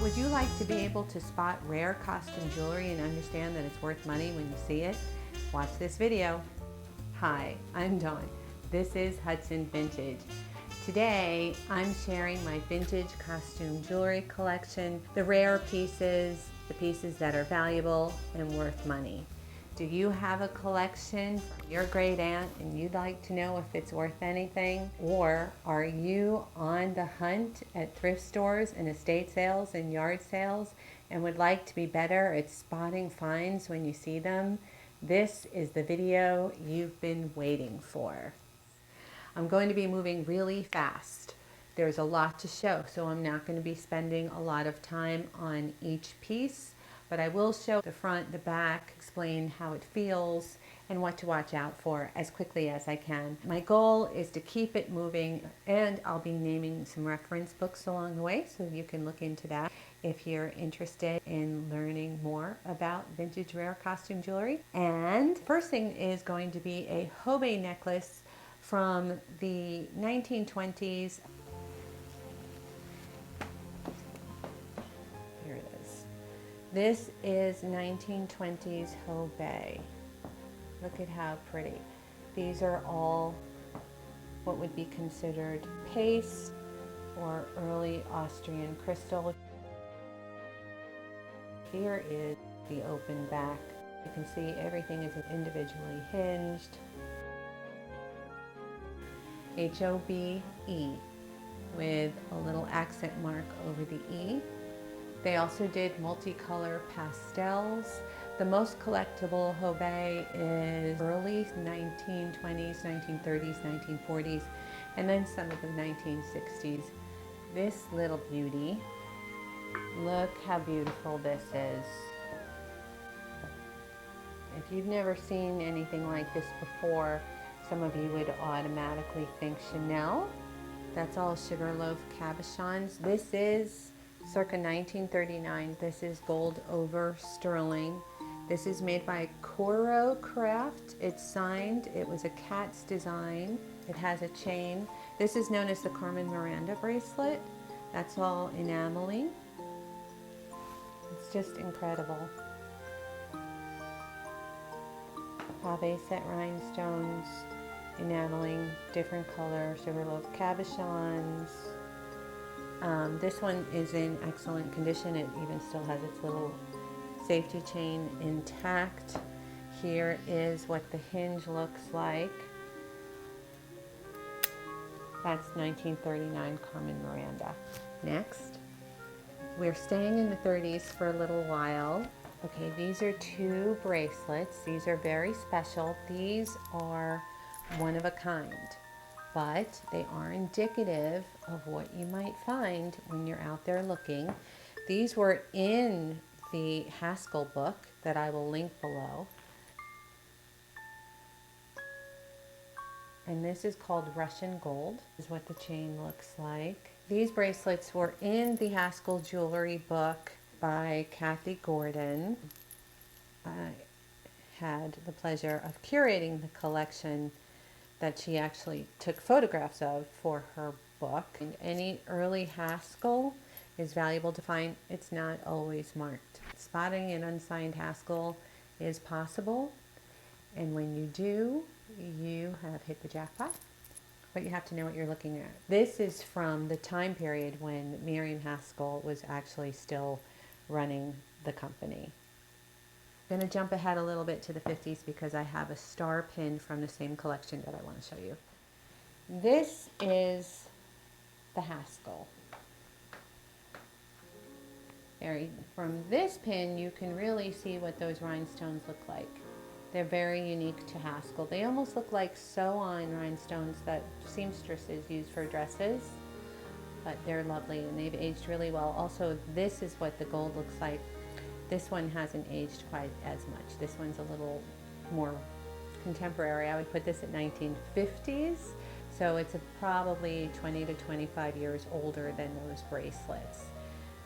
Would you like to be able to spot rare costume jewelry and understand that it's worth money when you see it? Watch this video. Hi, I'm Dawn. This is Hudson Vintage. Today, I'm sharing my vintage costume jewelry collection, the rare pieces, the pieces that are valuable and worth money. Do you have a collection from your great aunt and you'd like to know if it's worth anything? Or are you on the hunt at thrift stores and estate sales and yard sales and would like to be better at spotting finds when you see them? This is the video you've been waiting for. I'm going to be moving really fast. There's a lot to show, so I'm not going to be spending a lot of time on each piece. But I will show the front, the back, explain how it feels and what to watch out for as quickly as I can. My goal is to keep it moving, and I'll be naming some reference books along the way so you can look into that if you're interested in learning more about vintage rare costume jewelry. And first thing is going to be a Hobe necklace from the 1920s. Here it is. This is 1920s Hobe. Look at how pretty. These are all what would be considered paste or early Austrian crystal. Here is the open back. You can see everything is individually hinged. H-O-B-E with a little accent mark over the E. They also did multicolor pastels. The most collectible Hobe is early 1920s, 1930s, 1940s, and then some of the 1960s. This little beauty, look how beautiful this is. If you've never seen anything like this before, some of you would automatically think Chanel. That's all sugarloaf cabochons. This is circa 1939. This is gold over sterling. This is made by Koro Craft. It's signed. It was a cat's design. It has a chain. This is known as the Carmen Miranda bracelet. That's all enameling. It's just incredible. Pave set rhinestones, enameling, different color, sugarloaf cabochons. This one is in excellent condition. It even still has its little safety chain intact. Here is what the hinge looks like. That's 1939 Carmen Miranda. Next, we're staying in the 30s for a little while. Okay, these are two bracelets. These are very special. These are one of a kind, but they are indicative of what you might find when you're out there looking. These were in the Haskell book that I will link below. And this is called Russian gold. This is what the chain looks like. These bracelets were in the Haskell jewelry book by Kathy Gordon. I had the pleasure of curating the collection that she actually took photographs of for her book. And any early Haskell is valuable to find. It's not always marked. Spotting an unsigned Haskell is possible, and when you do, you have hit the jackpot, but you have to know what you're looking at. This is from the time period when Miriam Haskell was actually still running the company. I'm going to jump ahead a little bit to the 50s because I have a star pin from the same collection that I want to show you. This is the Haskell. From this pin, you can really see what those rhinestones look like. They're very unique to Haskell. They almost look like sew-on rhinestones that seamstresses use for dresses, but they're lovely and they've aged really well. Also, this is what the gold looks like. This one hasn't aged quite as much. This one's a little more contemporary. I would put this at 1950s, so it's probably 20 to 25 years older than those bracelets.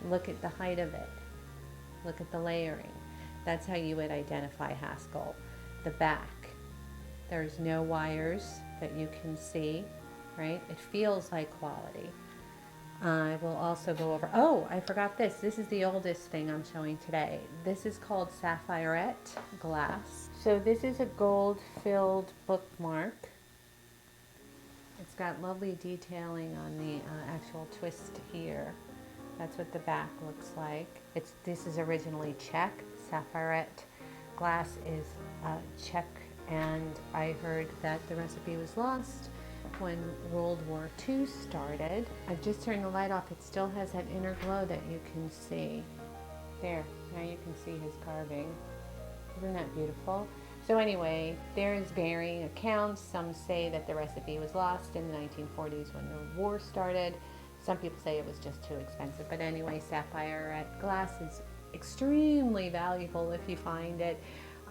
Look at the height of it. Look at the layering. That's how you would identify Haskell. The back, there's no wires that you can see, right? It feels like quality. I will also go over, oh, I forgot this. This is the oldest thing I'm showing today. This is called saphiret glass. So this is a gold-filled bookmark. It's got lovely detailing on the actual twist here. That's what the back looks like. This is originally Czech. Saphiret glass is Czech, and I heard that the recipe was lost when World War II started. I've just turned the light off. It still has that inner glow that you can see. There, now you can see his carving. Isn't that beautiful? So anyway, there's varying accounts. Some say that the recipe was lost in the 1940s when the war started. Some people say it was just too expensive. But anyway, saphiret glass is extremely valuable if you find it.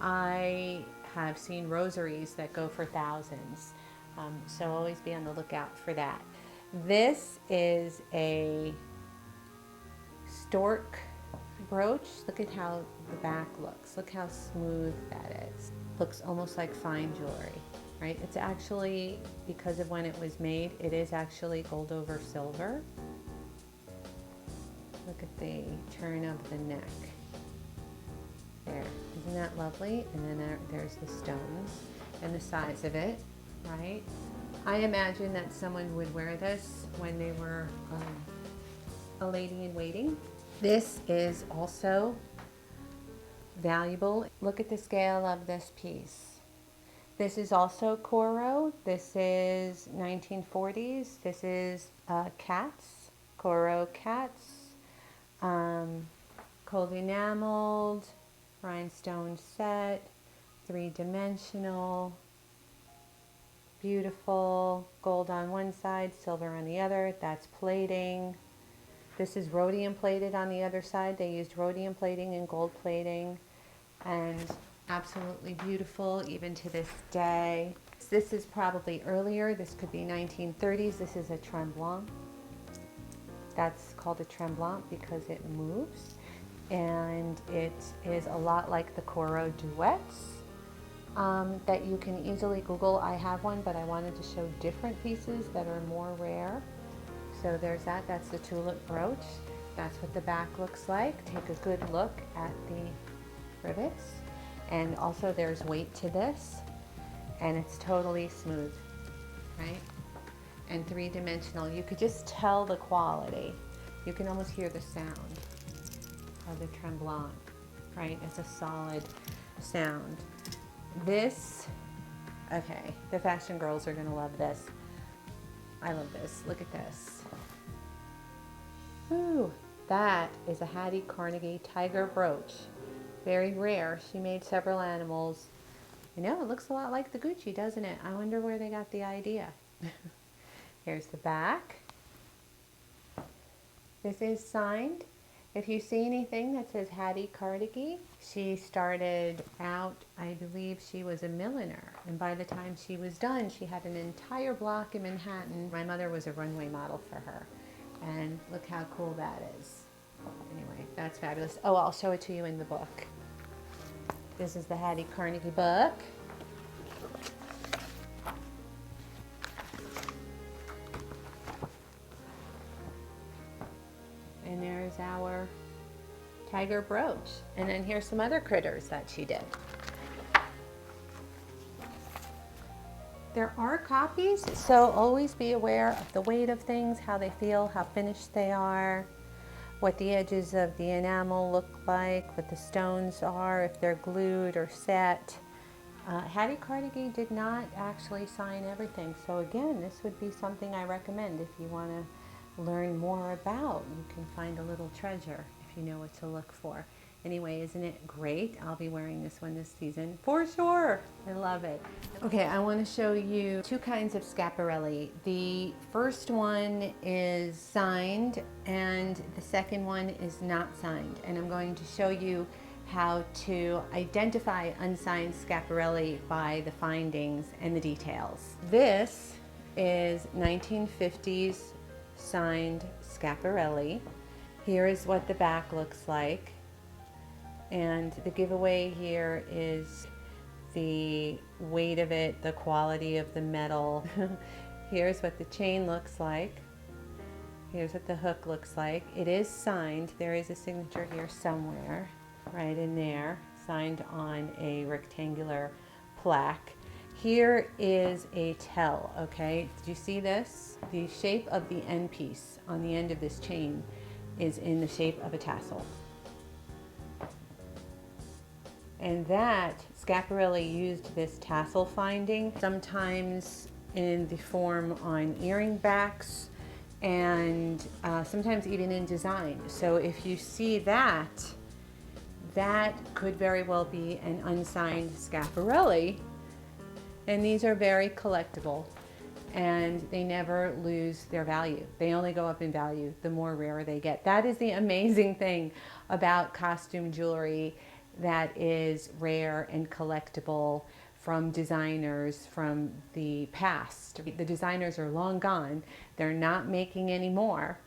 I have seen rosaries that go for thousands. So always be on the lookout for that. This is a stork brooch. Look at how the back looks. Look how smooth that is. Looks almost like fine jewelry, right? It's actually, because of when it was made, it is actually gold over silver. Look at the turn of the neck. There, isn't that lovely? And then there's the stones and the size of it, right? I imagine that someone would wear this when they were a lady in waiting. This is also valuable. Look at the scale of this piece. This is also Koro. This is 1940s. This is cats, Koro cats, cold enameled, rhinestone set, three-dimensional, beautiful, gold on one side, silver on the other. That's plating. This is rhodium plated on the other side. They used rhodium plating and gold plating, and absolutely beautiful even to this day. This is probably earlier. This could be 1930s. This is a tremblant. That's called a tremblant because it moves, and it is a lot like the Koro duets that you can easily Google. I have one, but I wanted to show different pieces that are more rare. So there's that. That's the tulip brooch. That's what the back looks like. Take a good look at the rivets. And also there's weight to this, and it's totally smooth, right? And three-dimensional. You could just tell the quality. You can almost hear the sound of the tremblant, right? It's a solid sound. This, okay, the fashion girls are gonna love this. I love this. Look at this. Ooh, that is a Hattie Carnegie tiger brooch. Very rare. She made several animals. I know, it looks a lot like the Gucci, doesn't it? I wonder where they got the idea. Here's the back. This is signed. If you see anything that says Hattie Carnegie, she started out, I believe she was a milliner. And by the time she was done, she had an entire block in Manhattan. My mother was a runway model for her. And look how cool that is. Anyway, that's fabulous. Oh, I'll show it to you in the book. This is the Hattie Carnegie book. And there's our tiger brooch. And then here's some other critters that she did. There are copies, so always be aware of the weight of things, how they feel, how finished they are, what the edges of the enamel look like, what the stones are, if they're glued or set. Hattie Carnegie did not actually sign everything, so again, this would be something I recommend if you want to learn more about. You can find a little treasure if you know what to look for. Anyway, isn't it great? I'll be wearing this one this season for sure. I love it. Okay, I want to show you two kinds of Schiaparelli. The first one is signed and the second one is not signed. And I'm going to show you how to identify unsigned Schiaparelli by the findings and the details. This is 1950s signed Schiaparelli. Here is what the back looks like. And the giveaway here is the weight of it, the quality of the metal. Here's what the chain looks like. Here's what the hook looks like. It is signed. There is a signature here somewhere, right in there, signed on a rectangular plaque. Here is a tell, okay? Did you see this? The shape of the end piece on the end of this chain is in the shape of a tassel. And that, Schiaparelli used this tassel finding, sometimes in the form on earring backs, and sometimes even in design. So if you see that, that could very well be an unsigned Schiaparelli, and these are very collectible, and they never lose their value. They only go up in value the more rare they get. That is the amazing thing about costume jewelry that is rare and collectible from designers from the past. The designers are long gone. They're not making any more,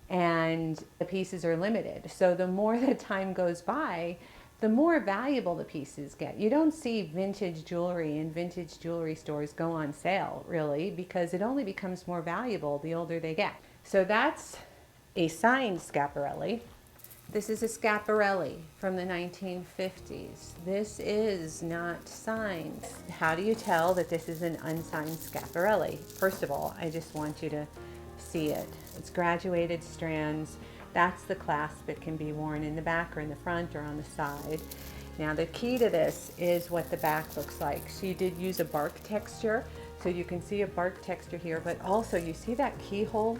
and the pieces are limited. So the more the time goes by, the more valuable the pieces get. You don't see vintage jewelry in vintage jewelry stores go on sale, really, because it only becomes more valuable the older they get. So that's a signed Schiaparelli. This is a Schiaparelli from the 1950s. This is not signed. How do you tell that this is an unsigned Schiaparelli? First of all, I just want you to see it. It's graduated strands. That's the clasp. It can be worn in the back or in the front or on the side. Now the key to this is what the back looks like. She did use a bark texture, so you can see a bark texture here, but also you see that keyhole?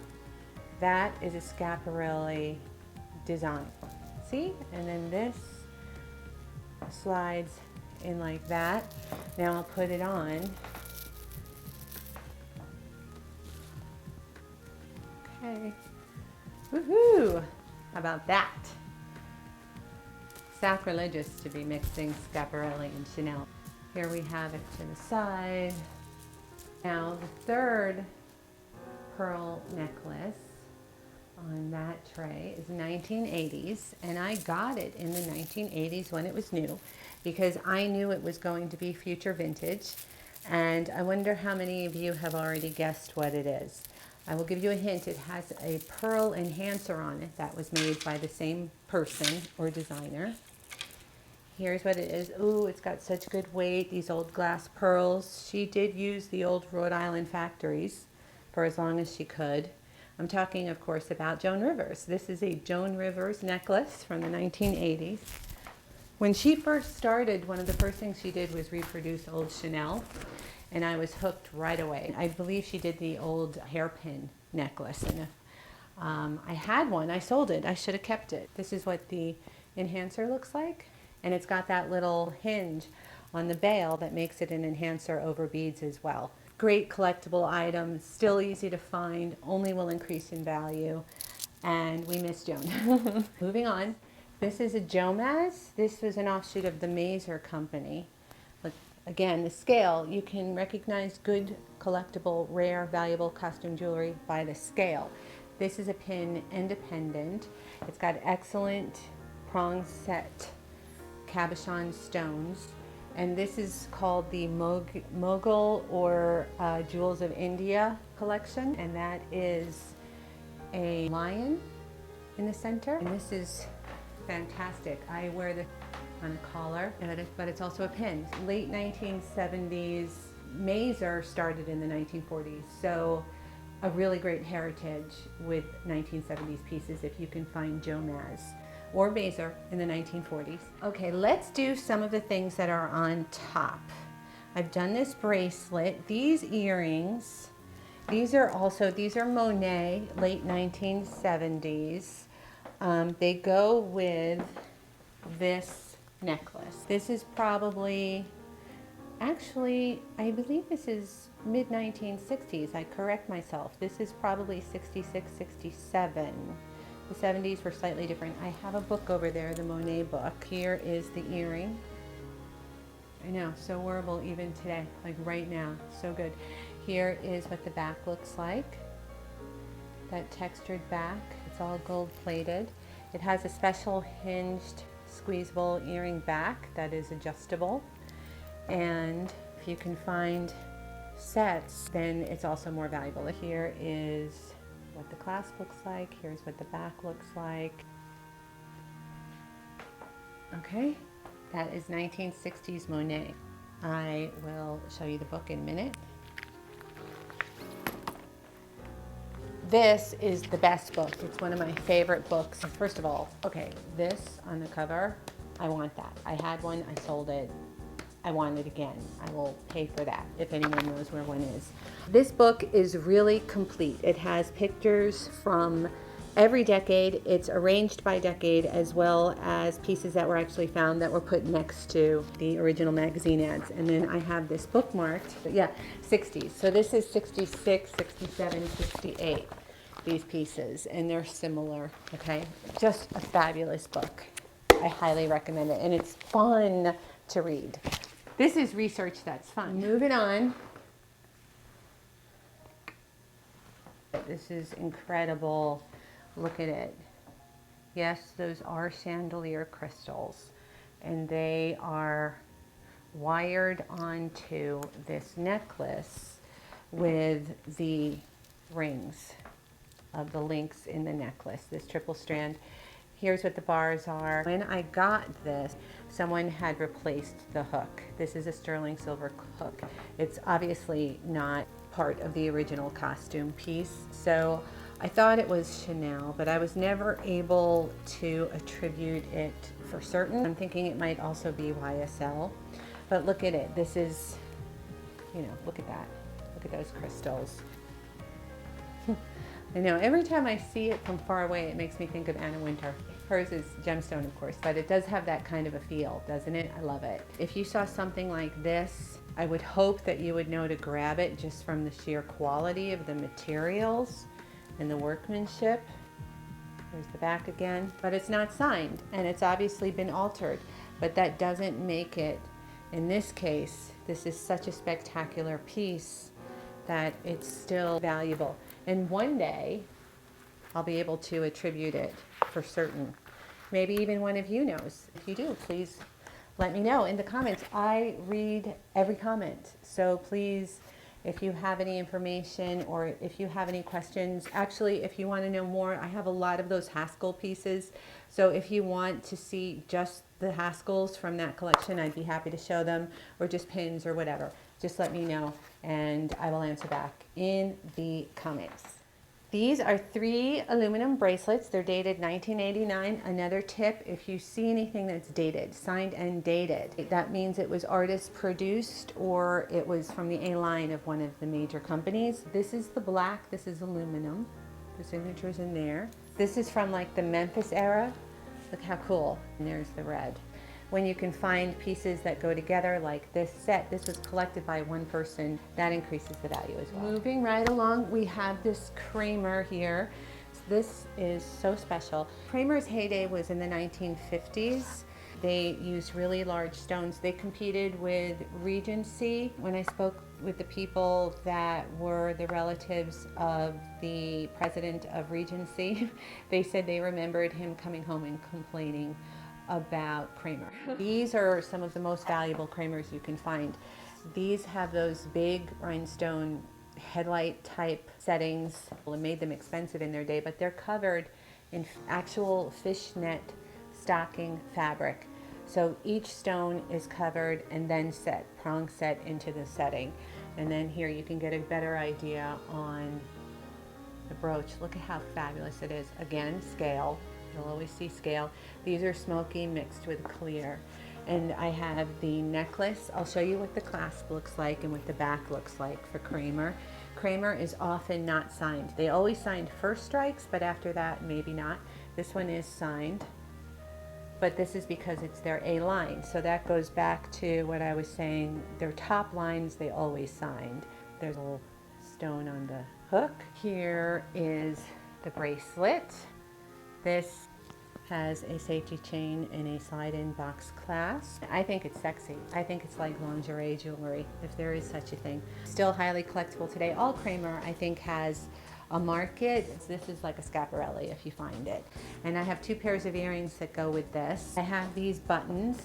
That is a Schiaparelli design. See? And then this slides in like that. Now I'll put it on. Okay. Woohoo! How about that? Sacrilegious to be mixing Schiaparelli and Chanel. Here we have it to the side. Now the third pearl necklace on that tray is 1980s, and I got it in the 1980s when it was new because I knew it was going to be future vintage, and I wonder how many of you have already guessed what it is. I will give you a hint. It has a pearl enhancer on it that was made by the same person or designer. Here's what it is. Ooh, it's got such good weight, these old glass pearls. She did use the old Rhode Island factories for as long as she could. I'm talking, of course, about Joan Rivers. This is a Joan Rivers necklace from the 1980s. When she first started, one of the first things she did was reproduce old Chanel, and I was hooked right away. I believe she did the old hairpin necklace, and if I had one, I sold it. I should have kept it. This is what the enhancer looks like, and it's got that little hinge on the bail that makes it an enhancer over beads as well. Great collectible item, still easy to find, only will increase in value, and we miss Joan. Moving on, this is a Jomaz. This was an offshoot of the Mazer company. Look, again, the scale, you can recognize good, collectible, rare, valuable costume jewelry by the scale. This is a pin independent. It's got excellent prong set cabochon stones. And this is called the Mogul or Jewels of India collection. And that is a lion in the center. And this is fantastic. I wear this on a collar, but it's also a pin. Late 1970s, Mazer started in the 1940s. So a really great heritage with 1970s pieces if you can find Jomaz or Mazer in the 1940s. Okay, let's do some of the things that are on top. I've done this bracelet. These earrings, these are Monet, late 1970s. They go with this necklace. This is probably, actually, I believe this is mid-1960s. I correct myself. This is probably 66, 67. The 70s were slightly different. I have a book over there, the Monet book. Here is the earring. I know, so wearable even today, like right now, so good. Here is what the back looks like. That textured back, it's all gold plated. It has a special hinged, squeezable earring back that is adjustable. And if you can find sets, then it's also more valuable. Here is what the clasp looks like. Here's what the back looks like. Okay, that is 1960s Monet. I will show you the book in a minute. This is the best book. It's one of my favorite books. First of all, okay, this on the cover, I want that. I had one, I sold it. I want it again. I will pay for that if anyone knows where one is. This book is really complete. It has pictures from every decade. It's arranged by decade, as well as pieces that were actually found that were put next to the original magazine ads. And then I have this bookmarked, yeah, 60s. So this is 66, 67, 68, these pieces, and they're similar, okay? Just a fabulous book. I highly recommend it, and it's fun to read. This is research that's fun. Moving on. This is incredible. Look at it. Yes, those are chandelier crystals, and they are wired onto this necklace with the rings of the links in the necklace, this triple strand. Here's what the bars are. When I got this, someone had replaced the hook. This is a sterling silver hook. It's obviously not part of the original costume piece, so I thought it was Chanel, but I was never able to attribute it for certain. I'm thinking it might also be YSL, but look at it. This is, you know, look at that. Look at those crystals. I know, every time I see it from far away, it makes me think of Anna Wintour. Hers is gemstone, of course, but it does have that kind of a feel, doesn't it? I love it. If you saw something like this, I would hope that you would know to grab it just from the sheer quality of the materials and the workmanship. There's the back again, but it's not signed, and it's obviously been altered, but that doesn't make it, in this case, this is such a spectacular piece that it's still valuable. And one day, I'll be able to attribute it for certain. Maybe even one of you knows. If you do, please let me know in the comments. I read every comment, so please, if you have any information or if you have any questions, actually, if you want to know more, I have a lot of those Haskell pieces. So if you want to see just the Haskells from that collection, I'd be happy to show them, or just pins or whatever. Just let me know and I will answer back in the comments. These are 3 aluminum bracelets. They're dated 1989. Another tip, if you see anything that's dated, signed and dated, that means it was artist produced or it was from the A line of one of the major companies. This is the black, this is aluminum. The signature's in there. This is from like the Memphis era. Look how cool. And there's the red. When you can find pieces that go together like this set, this was collected by one person, that increases the value as well. Moving right along, we have this Kramer here. This is so special. Kramer's heyday was in the 1950s. They used really large stones. They competed with Regency. When I spoke with the people that were the relatives of the president of Regency, they said they remembered him coming home and complaining about Kramer. These are some of the most valuable Kramers you can find. These have those big rhinestone headlight type settings. Well, it made them expensive in their day, but they're covered in actual fishnet stocking fabric. So each stone is covered and then set, prong set into the setting. And then here you can get a better idea on the brooch. Look at how fabulous it is. Again, scale. You'll always see scale. These are smoky mixed with clear. And I have the necklace. I'll show you what the clasp looks like and what the back looks like for Kramer. Kramer is often not signed. They always signed first strikes, but after that, maybe not. This one is signed, but this is because it's their A line. So that goes back to what I was saying. Their top lines, they always signed. There's a little stone on the hook. Here is the bracelet. This has a safety chain and a slide-in box clasp. I think it's sexy. I think it's like lingerie jewelry, if there is such a thing. Still highly collectible today. All Kramer, I think, has a market. This is like a Schiaparelli if you find it. And I have 2 pairs of earrings that go with this. I have these buttons,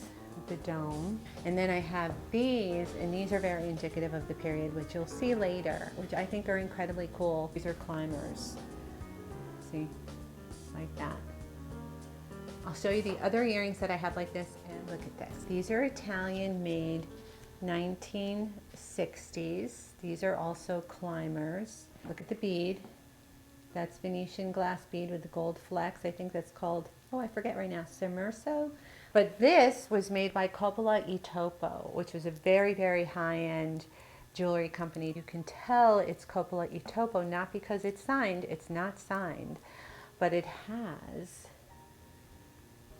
the dome, and then I have these, and these are very indicative of the period, which you'll see later, which I think are incredibly cool. These are climbers. See, like that. I'll show you the other earrings that I have like this, and look at this. These are Italian made 1960s. These are also climbers. Look at the bead. That's Venetian glass bead with the gold flecks. I think that's called, oh, I forget right now, Sommerso. But this was made by Coppola e Topo, which was a very, very high-end jewelry company. You can tell it's Coppola e Topo, not because it's signed, it's not signed, but it has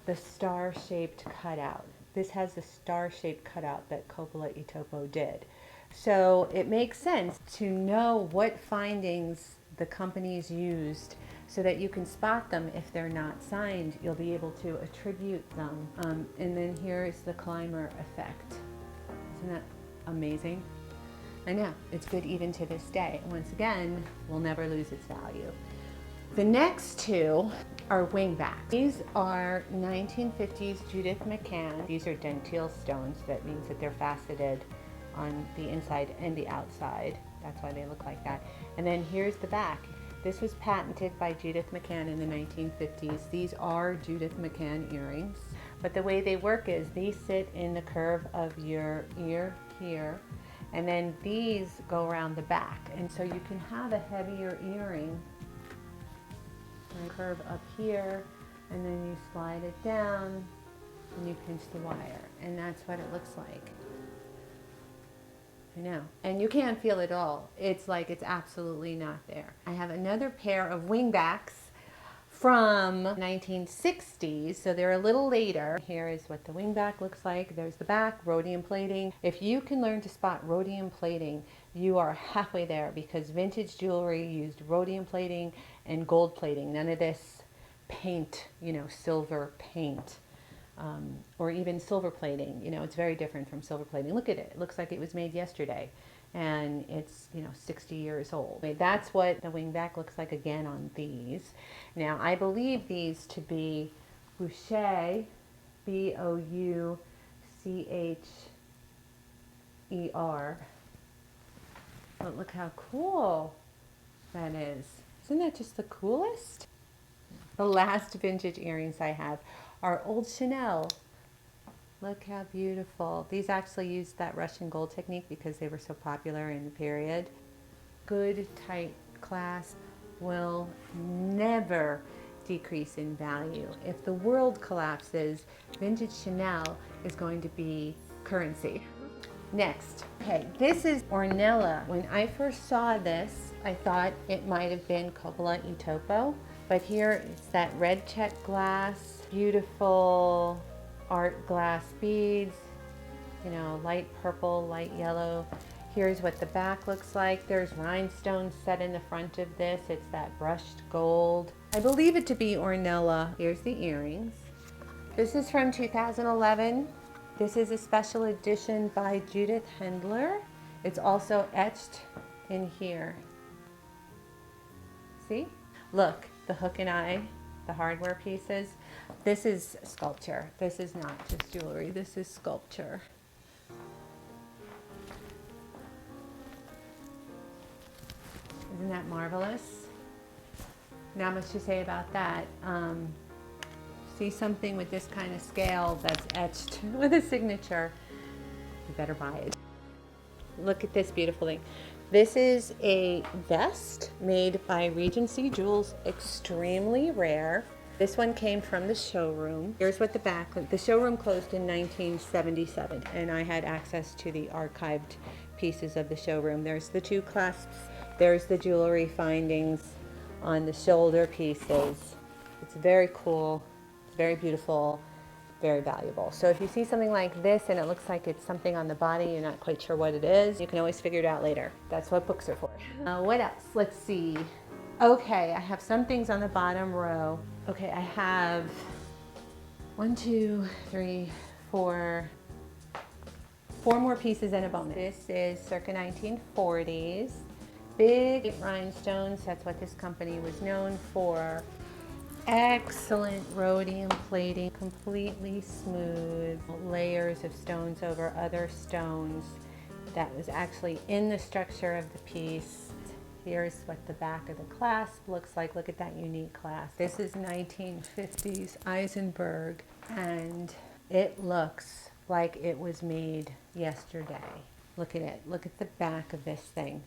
the star-shaped cutout. This has the star-shaped cutout that Coppola e Topo did. So it makes sense to know what findings the companies used so that you can spot them if they're not signed. You'll be able to attribute them. And then here is the climber effect. Isn't that amazing? I know, it's good even to this day. Once again, will never lose its value. The next two are wingbacks. These are 1950s Judith McCann. These are dentile stones. That means that they're faceted on the inside and the outside. That's why they look like that. And then here's the back. This was patented by Judith McCann in the 1950s. These are Judith McCann earrings. But the way they work is these sit in the curve of your ear here, and then these go around the back. And so you can have a heavier earring and curve up here, and then you slide it down and you pinch the wire. And that's what it looks like. I know. And you can't feel it all. It's like it's absolutely not there. I have another pair of wingbacks from 1960s, so they're a little later. Here is what the wingback looks like. There's the back, rhodium plating. If you can learn to spot rhodium plating, you are halfway there, because vintage jewelry used rhodium plating and gold plating. None of this paint, you know, silver paint. Or even silver plating. You know, it's very different from silver plating. Look at it. It looks like it was made yesterday, and it's, you know, 60 years old. That's what the wingback looks like again on these. Now, I believe these to be Boucher, B-O-U-C-H-E-R. But look how cool that is. Isn't that just the coolest? The last vintage earrings I have are old Chanel. Look how beautiful. These actually used that Russian gold technique because they were so popular in the period. Good tight clasp will never decrease in value. If the world collapses, vintage Chanel is going to be currency. Next, okay, this is Ornella. When I first saw this, I thought it might have been Coppola e Topo. But here it's that red check glass, beautiful art glass beads, you know, light purple, light yellow. Here's what the back looks like. There's rhinestones set in the front of this. It's that brushed gold. I believe it to be Ornella. Here's the earrings. This is from 2011. This is a special edition by Judith Hendler. It's also etched in here. See? Look. The hook and eye, the hardware pieces. This is sculpture. This is not just jewelry. This is sculpture. Isn't that marvelous? Not much to say about that. See something with this kind of scale that's etched with a signature, you better buy it. Look at this beautiful thing. This is a vest made by Regency Jewels, extremely rare. This one came from the showroom. Here's what the back looked. The showroom closed in 1977, and I had access to the archived pieces of the showroom. There's the two clasps. There's the jewelry findings on the shoulder pieces. It's very cool, very beautiful, very valuable. So if you see something like this and it looks like it's something on the body, you're not quite sure what it is, you can always figure it out later. That's what books are for. What else? Let's see. Okay, I have some things on the bottom row. Okay, I have 1, 2, 3, 4 more pieces and a bonus. This is circa 1940s. Big rhinestones, that's what this company was known for. Excellent rhodium plating, completely smooth, layers of stones over other stones. That was actually in the structure of the piece. Here's what the back of the clasp looks like. Look at that unique clasp. This is 1950s Eisenberg, and it looks like it was made yesterday. Look at it. Look at the back of this thing.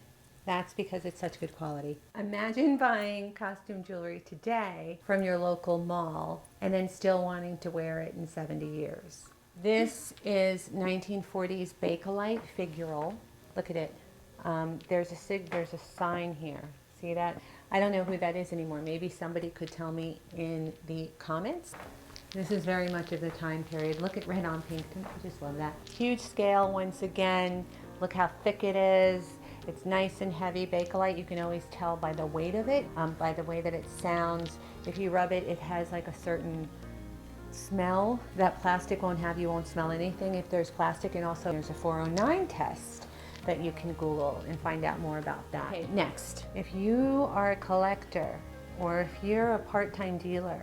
That's because it's such good quality. Imagine buying costume jewelry today from your local mall and then still wanting to wear it in 70 years. This is 1940s bakelite Figural. Look at it. There's a sign here. See that? I don't know who that is anymore. Maybe somebody could tell me in the comments. This is very much of the time period. Look at red on pink. I just love that. Huge scale once again. Look how thick it is. It's nice and heavy bakelite. You can always tell by the weight of it, by the way that it sounds. If you rub it, it has like a certain smell that plastic won't have. You won't smell anything if there's plastic. And also there's a 409 test that you can Google and find out more about that. Okay, next, if you are a collector or if you're a part-time dealer,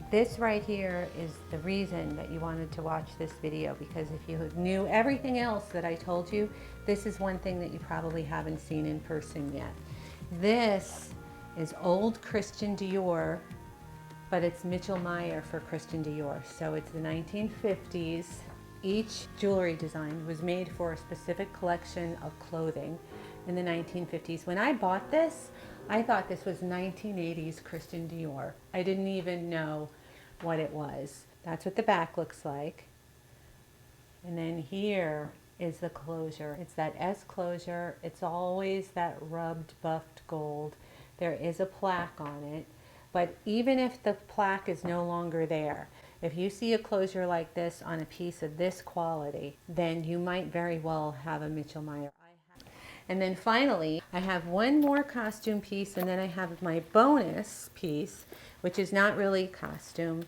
this right here is the reason that you wanted to watch this video, because if you knew everything else that I told you, this is one thing that you probably haven't seen in person yet. This is old Christian Dior, but it's Mitchell Meyer for Christian Dior. So it's the 1950s. Each jewelry design was made for a specific collection of clothing in the 1950s. When I bought this, I thought this was 1980s Christian Dior. I didn't even know what it was. That's what the back looks like. And then here is the closure. It's that S closure. It's always that rubbed buffed gold. There is a plaque on it. But even if the plaque is no longer there, if you see a closure like this on a piece of this quality, then you might very well have a Mitchell Meyer. And then finally, I have one more costume piece, and then I have my bonus piece, which is not really costume,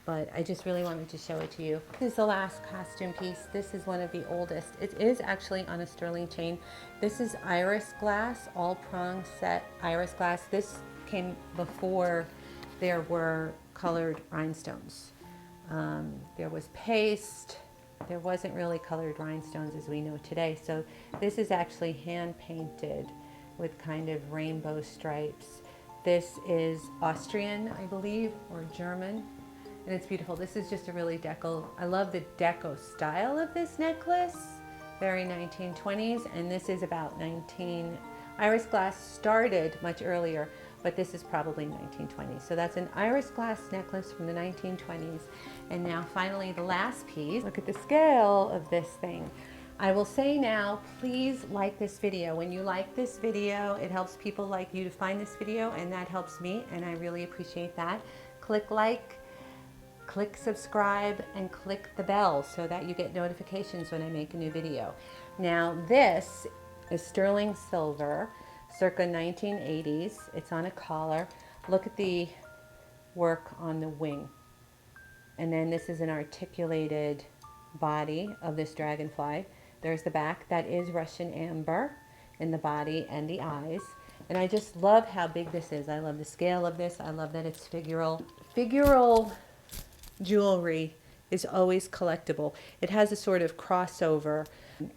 but I just really wanted to show it to you. This is the last costume piece. This is one of the oldest. It is actually on a sterling chain. This is iris glass, all prong set iris glass. This came before there were colored rhinestones. There was paste. There wasn't really colored rhinestones as we know today. So this is actually hand painted with kind of rainbow stripes. This is Austrian, I believe, or German, and it's beautiful. This is just a really deco. I love the deco style of this necklace, very 1920s, and this is about 19. Iris glass started much earlier, but this is probably 1920s. So that's an iris glass necklace from the 1920s. And now finally the last piece. Look at the scale of this thing. I will say now, please like this video. When you like this video, it helps people like you to find this video, and that helps me, and I really appreciate that. Click like, click subscribe, and click the bell so that you get notifications when I make a new video. Now this is sterling silver, circa 1980s. It's on a collar. Look at the work on the wing. And then this is an articulated body of this dragonfly. There's the back. That is Russian amber in the body and the eyes. And I just love how big this is. I love the scale of this. I love that it's figural. Figural jewelry is always collectible. It has a sort of crossover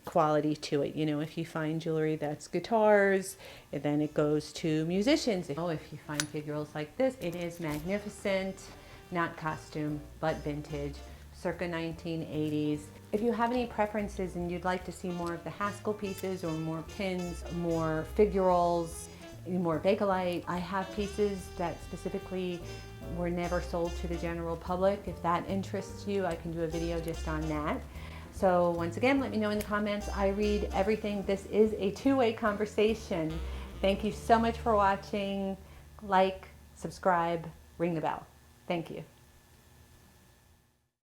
quality to it. You know, if you find jewelry that's guitars, and then it goes to musicians. Oh, if you find figurals like this, it is magnificent, not costume, but vintage, circa 1980s. If you have any preferences and you'd like to see more of the Haskell pieces, or more pins, more figurals, more bakelite, I have pieces that specifically were never sold to the general public. If that interests you, I can do a video just on that. So once again, let me know in the comments. I read everything. This is a two-way conversation. Thank you so much for watching. Like, subscribe, ring the bell. Thank you.